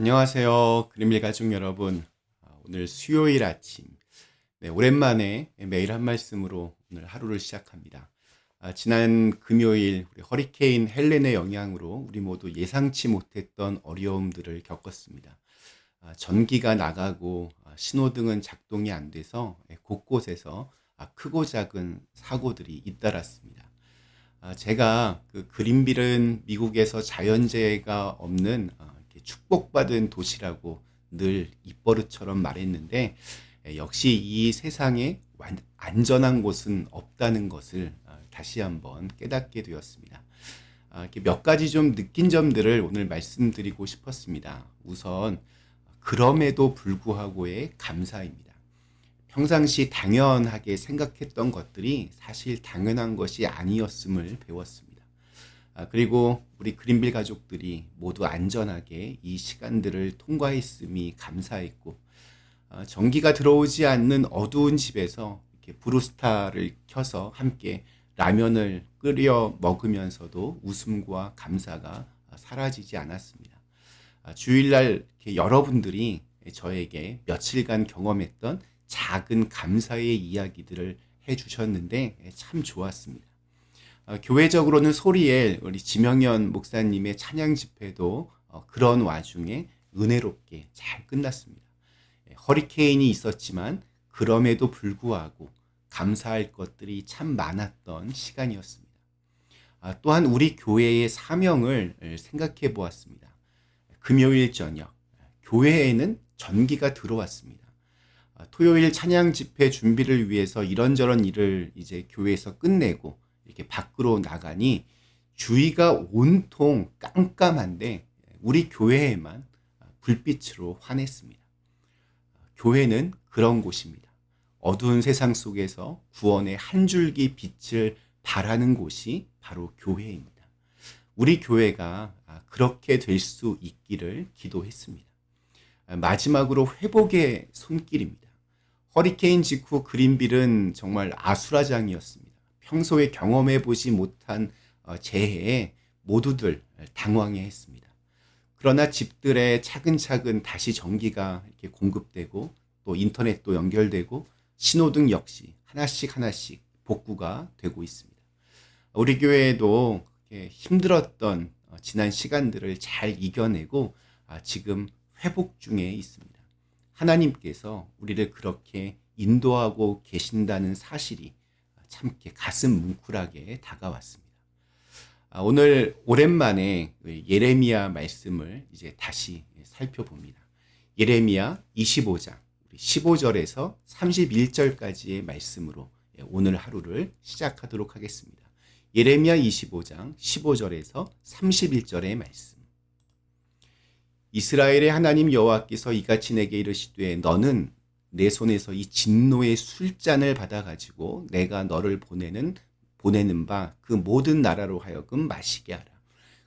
안녕하세요. 그림일 가족 여러분. 오늘 수요일 아침. 네, 오랜만에 매일 한 말씀으로 오늘 하루를 시작합니다. 지난 금요일 우리 허리케인 헬렌의 영향으로 우리 모두 예상치 못했던 어려움들을 겪었습니다. 전기가 나가고 신호등은 작동이 안 돼서 곳곳에서 크고 작은 사고들이 잇따랐습니다. 제가 그 그린빌은 미국에서 자연재해가 없는 이렇게 축복받은 도시라고 늘 입버릇처럼 말했는데, 역시 이 세상에 안전한 곳은 없다는 것을 다시 한번 깨닫게 되었습니다. 이렇게 몇 가지 좀 느낀 점들을 오늘 말씀드리고 싶었습니다. 우선 그럼에도 불구하고의 감사입니다. 평상시 당연하게 생각했던 것들이 사실 당연한 것이 아니었음을 배웠습니다. 그리고 우리 그린빌 가족들이 모두 안전하게 이 시간들을 통과했음이 감사했고, 전기가 들어오지 않는 어두운 집에서 이렇게 브루스타를 켜서 함께 라면을 끓여 먹으면서도 웃음과 감사가 사라지지 않았습니다. 주일날 이렇게 여러분들이 저에게 며칠간 경험했던 작은 감사의 이야기들을 해주셨는데 참 좋았습니다. 교회적으로는 소리엘 우리 지명현 목사님의 찬양 집회도 그런 와중에 은혜롭게 잘 끝났습니다. 허리케인이 있었지만 그럼에도 불구하고 감사할 것들이 참 많았던 시간이었습니다. 또한 우리 교회의 사명을 생각해 보았습니다. 금요일 저녁 교회에는 전기가 들어왔습니다. 토요일 찬양 집회 준비를 위해서 이런저런 일을 이제 교회에서 끝내고 이렇게 밖으로 나가니 주위가 온통 깜깜한데 우리 교회에만 불빛으로 환했습니다. 교회는 그런 곳입니다. 어두운 세상 속에서 구원의 한 줄기 빛을 발하는 곳이 바로 교회입니다. 우리 교회가 그렇게 될 수 있기를 기도했습니다. 마지막으로 회복의 손길입니다. 허리케인 직후 그린빌은 정말 아수라장이었습니다. 평소에 경험해 보지 못한 재해에 모두들 당황해 했습니다. 그러나 집들에 차근차근 다시 전기가 이렇게 공급되고 또 인터넷도 연결되고 신호등 역시 하나씩 하나씩 복구가 되고 있습니다. 우리 교회에도 힘들었던 지난 시간들을 잘 이겨내고 지금 회복 중에 있습니다. 하나님께서 우리를 그렇게 인도하고 계신다는 사실이 참 가슴 뭉클하게 다가왔습니다. 오늘 오랜만에 예레미야 말씀을 이제 다시 살펴봅니다. 예레미야 25장 15절에서 31절까지의 말씀으로 오늘 하루를 시작하도록 하겠습니다. 예레미야 25장 15절에서 31절의 말씀. 이스라엘의 하나님 여호와께서 이같이 내게 이르시되 너는 내 손에서 이 진노의 술잔을 받아가지고 내가 너를 보내는 바 그 모든 나라로 하여금 마시게 하라.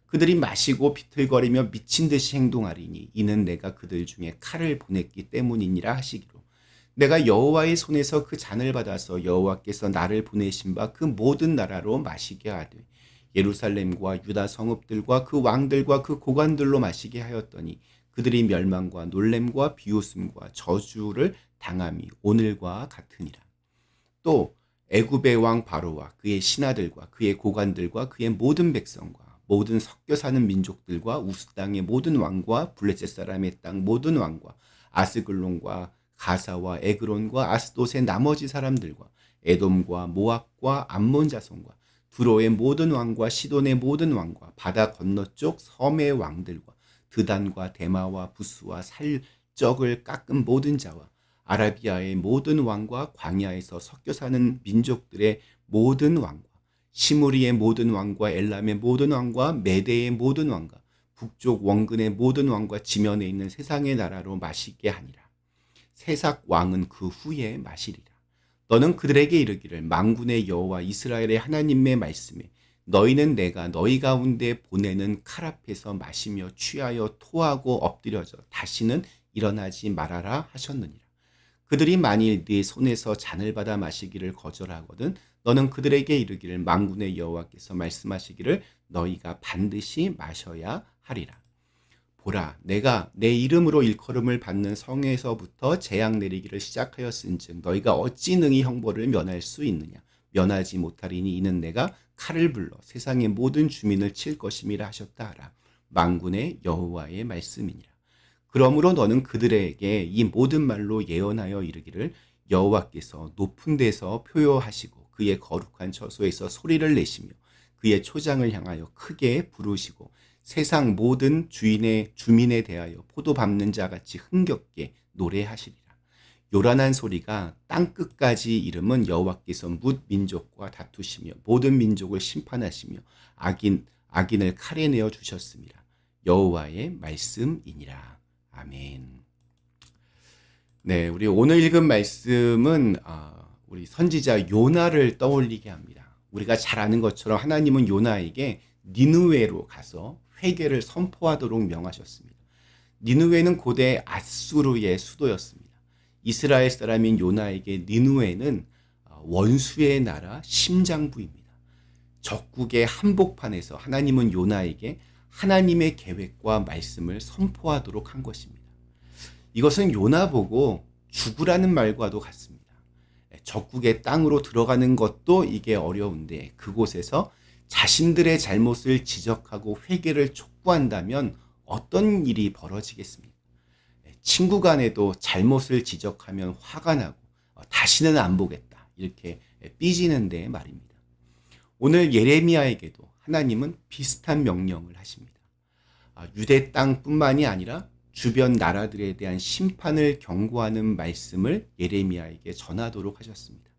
그들이 마시고 비틀거리며 미친 듯이 행동하리니 이는 내가 그들 중에 칼을 보냈기 때문이니라 하시기로. 내가 여호와의 손에서 그 잔을 받아서 여호와께서 나를 보내신 바 그 모든 나라로 마시게 하되 예루살렘과 유다 성읍들과 그 왕들과 그 고관들로 마시게 하였더니 그들이 멸망과 놀램과 비웃음과 저주를 당함이 오늘과 같으니라. 또 애굽의 왕 바로와 그의 신하들과 그의 고관들과 그의 모든 백성과 모든 섞여 사는 민족들과 우스 땅의 모든 왕과 블레셋 사람의 땅 모든 왕과 아스글론과 가사와 에그론과 아스돗의 나머지 사람들과 에돔과 모압과 암몬 자손과 두로의 모든 왕과 시돈의 모든 왕과 바다 건너쪽 섬의 왕들과 드단과 데마와 부스와 살적을 깎은 모든 자와 아라비아의 모든 왕과 광야에서 섞여 사는 민족들의 모든 왕과 시무리의 모든 왕과 엘람의 모든 왕과 메대의 모든 왕과 북쪽 원근의 모든 왕과 지면에 있는 세상의 나라로 마시게 하니라. 세삭 왕은 그 후에 마시리라. 너는 그들에게 이르기를 만군의 여호와 이스라엘의 하나님의 말씀에 너희는 내가 너희 가운데 보내는 칼 앞에서 마시며 취하여 토하고 엎드려져 다시는 일어나지 말아라 하셨느니라. 그들이 만일 네 손에서 잔을 받아 마시기를 거절하거든 너는 그들에게 이르기를 만군의 여호와께서 말씀하시기를 너희가 반드시 마셔야 하리라. 보라, 내가 내 이름으로 일컬음을 받는 성에서부터 재앙 내리기를 시작하였은즉 너희가 어찌 능히 형벌을 면할 수 있느냐. 면하지 못하리니 이는 내가 칼을 불러 세상의 모든 주민을 칠 것임이라 하셨다 하라. 만군의 여호와의 말씀이니라. 그러므로 너는 그들에게 이 모든 말로 예언하여 이르기를 여호와께서 높은 데서 표효하시고 그의 거룩한 처소에서 소리를 내시며 그의 초장을 향하여 크게 부르시고 세상 모든 주민에 대하여 포도 밟는 자 같이 흥겹게 노래하시리라. 요란한 소리가 땅 끝까지 이름은 여호와께서 뭇 민족과 다투시며 모든 민족을 심판하시며 악인을 칼에 내어 주셨습니다. 여호와의 말씀이니라. 아멘. 네, 우리 오늘 읽은 말씀은 우리 선지자 요나를 떠올리게 합니다. 우리가 잘 아는 것처럼 하나님은 요나에게 니느웨로 가서 회개를 선포하도록 명하셨습니다. 니느웨는 고대 아수르의 수도였습니다. 이스라엘 사람인 요나에게 니느웨는 원수의 나라 심장부입니다. 적국의 한복판에서 하나님은 요나에게 하나님의 계획과 말씀을 선포하도록 한 것입니다. 이것은 요나 보고 죽으라는 말과도 같습니다. 적국의 땅으로 들어가는 것도 이게 어려운데 그곳에서 자신들의 잘못을 지적하고 회개를 촉구한다면 어떤 일이 벌어지겠습니까? 친구 간에도 잘못을 지적하면 화가 나고 다시는 안 보겠다 이렇게 삐지는데 말입니다. 오늘 예레미야에게도 하나님은 비슷한 명령을 하십니다. 유대 땅뿐만이 아니라 주변 나라들에 대한 심판을 경고하는 말씀을 예레미야에게 전하도록 하셨습니다.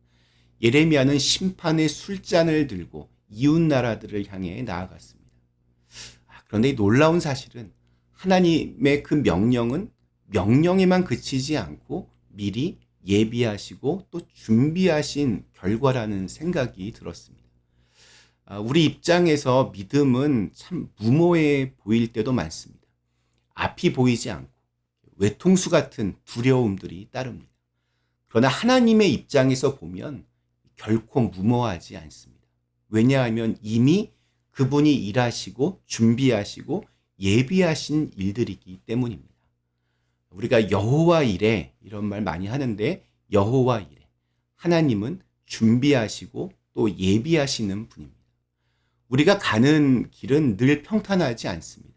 예레미야는 심판의 술잔을 들고 이웃 나라들을 향해 나아갔습니다. 그런데 이 놀라운 사실은 하나님의 그 명령은 명령에만 그치지 않고 미리 예비하시고 또 준비하신 결과라는 생각이 들었습니다. 우리 입장에서 믿음은 참 무모해 보일 때도 많습니다. 앞이 보이지 않고 외통수 같은 두려움들이 따릅니다. 그러나 하나님의 입장에서 보면 결코 무모하지 않습니다. 왜냐하면 이미 그분이 일하시고 준비하시고 예비하신 일들이기 때문입니다. 우리가 여호와 이레 이런 말 많이 하는데 여호와 이레 하나님은 준비하시고 또 예비하시는 분입니다. 우리가 가는 길은 늘 평탄하지 않습니다.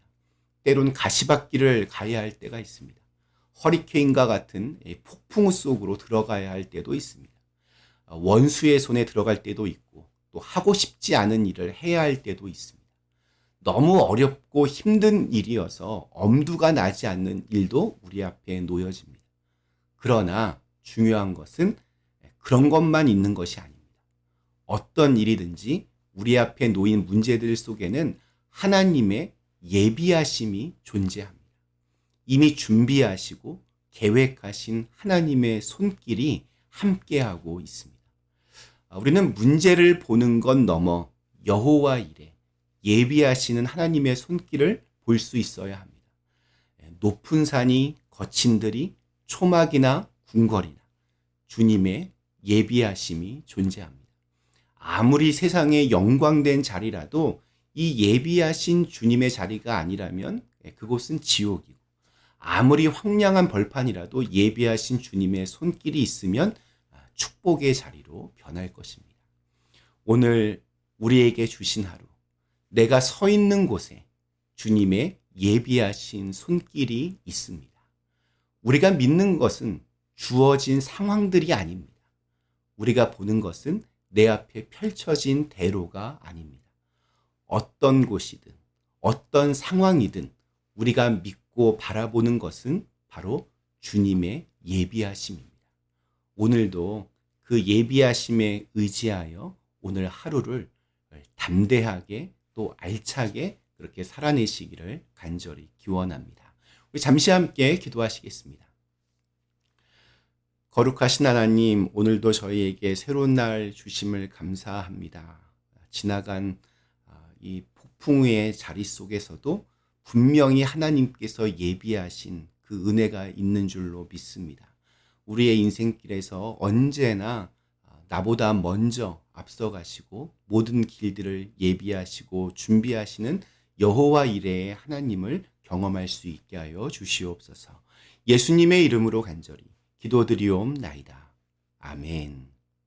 때론 가시밭길을 가야 할 때가 있습니다. 허리케인과 같은 폭풍우 속으로 들어가야 할 때도 있습니다. 원수의 손에 들어갈 때도 있고 또 하고 싶지 않은 일을 해야 할 때도 있습니다. 너무 어렵고 힘든 일이어서 엄두가 나지 않는 일도 우리 앞에 놓여집니다. 그러나 중요한 것은 그런 것만 있는 것이 아닙니다. 어떤 일이든지 우리 앞에 놓인 문제들 속에는 하나님의 예비하심이 존재합니다. 이미 준비하시고 계획하신 하나님의 손길이 함께하고 있습니다. 우리는 문제를 보는 것 넘어 여호와 이레 예비하시는 하나님의 손길을 볼 수 있어야 합니다. 높은 산이 거친 들이 초막이나 궁궐이나 주님의 예비하심이 존재합니다. 아무리 세상의 영광된 자리라도 이 예비하신 주님의 자리가 아니라면 그곳은 지옥이고 아무리 황량한 벌판이라도 예비하신 주님의 손길이 있으면 축복의 자리로 변할 것입니다. 오늘 우리에게 주신 하루 내가 서 있는 곳에 주님의 예비하신 손길이 있습니다. 우리가 믿는 것은 주어진 상황들이 아닙니다. 우리가 보는 것은 내 앞에 펼쳐진 대로가 아닙니다. 어떤 곳이든 어떤 상황이든 우리가 믿고 바라보는 것은 바로 주님의 예비하심입니다. 오늘도 그 예비하심에 의지하여 오늘 하루를 담대하게 또 알차게 그렇게 살아내시기를 간절히 기원합니다. 우리 잠시 함께 기도하시겠습니다. 거룩하신 하나님, 오늘도 저희에게 새로운 날 주심을 감사합니다. 지나간 이 폭풍의 자리 속에서도 분명히 하나님께서 예비하신 그 은혜가 있는 줄로 믿습니다. 우리의 인생길에서 언제나 나보다 먼저 앞서가시고 모든 길들을 예비하시고 준비하시는 여호와 이레의 하나님을 경험할 수 있게 하여 주시옵소서. 예수님의 이름으로 간절히 기도드리옵나이다. 아멘.